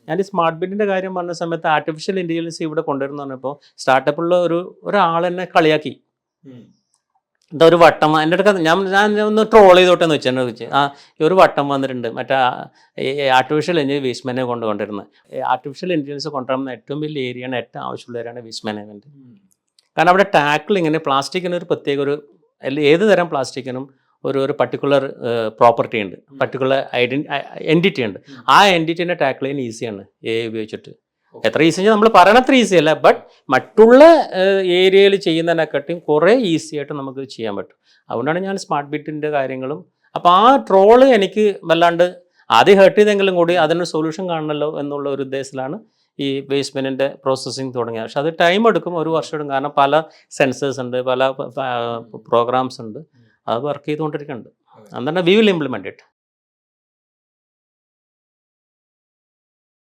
ഞാൻ ഈ സ്മാർട്ട് ബിറ്റിൻ്റെ കാര്യം പറഞ്ഞ സമയത്ത് ആർട്ടിഫിഷ്യൽ ഇൻ്റലിജൻസ് ഇവിടെ കൊണ്ടുവരുന്ന പറഞ്ഞപ്പോൾ സ്റ്റാർട്ടപ്പുള്ള ഒരാൾ എന്നെ കളിയാക്കി. എന്താ ഒരു വട്ടം എൻ്റെ അടുക്ക ഞാൻ ഒന്ന് ട്രോൾ ചെയ്തോട്ടെന്ന് വെച്ചെന്നെ വെച്ച് ഈ ഒരു വട്ടം വന്നിട്ടുണ്ട് മറ്റേ ആർട്ടിഫിഷ്യൽ ഇൻ്റലിജൻസ് വേസ്റ്റ് മാനേജ് കൊണ്ടുവരുന്നത്. ആർട്ടിഫിഷ്യൽ ഇൻ്റലിജൻസ് കൊണ്ടുവരുന്ന ഏറ്റവും വലിയ ഏരിയയാണ്, ഏറ്റവും ആവശ്യമുള്ളവരാണ് വേസ്റ്റ് മാനേജ്മെൻറ്റ്. കാരണം അവിടെ ടാക്കിൾ ഇങ്ങനെ പ്ലാസ്റ്റിക്കിന് ഒരു പ്രത്യേക ഒരു ഏത് തരം പ്ലാസ്റ്റിക്കിനും ഒരു പർട്ടിക്കുലർ പ്രോപ്പർട്ടി ഉണ്ട്, പർട്ടിക്കുലർ എൻറ്റിറ്റി ഉണ്ട്. ആ എൻറ്റിറ്റിനെ ടാക്കിൾ ചെയ്യാൻ ഈസിയാണ് AI ഉപയോഗിച്ചിട്ട്. എത്ര ഈസി വെച്ചാൽ നമ്മൾ പറയണത്ര ഈസി അല്ല, ബട്ട് മറ്റുള്ള ഏരിയയിൽ ചെയ്യുന്നതിനെക്കാട്ടിയും കുറേ ഈസി ആയിട്ട് നമുക്ക് ചെയ്യാൻ പറ്റും. അതുകൊണ്ടാണ് ഞാൻ സ്മാർട്ട് ബിറ്റിൻ്റെ കാര്യങ്ങളും. അപ്പോൾ ആ ട്രോള് എനിക്ക് വല്ലാണ്ട് ആദ്യം ഹേർട്ട് ചെയ്തെങ്കിലും കൂടി അതിനൊരു സൊല്യൂഷൻ കാണണമല്ലോ എന്നുള്ള ഒരു ഉദ്ദേശത്തിലാണ് ഈ വേസ്റ്റ്മെൻറ്റിൻ്റെ പ്രോസസ്സിങ് തുടങ്ങിയത്. പക്ഷെ അത് ടൈം എടുക്കും, 1 വർഷം എടുക്കും. കാരണം പല സെൻസേഴ്സ് ഉണ്ട്, പല പ്രോഗ്രാംസ് ഉണ്ട്, അത് വർക്ക് ചെയ്തുകൊണ്ടിരിക്കുന്നുണ്ട്. എന്നിട്ട് വി വിൽ ഇംപ്ലിമെൻറ്റ് ഇറ്റ്.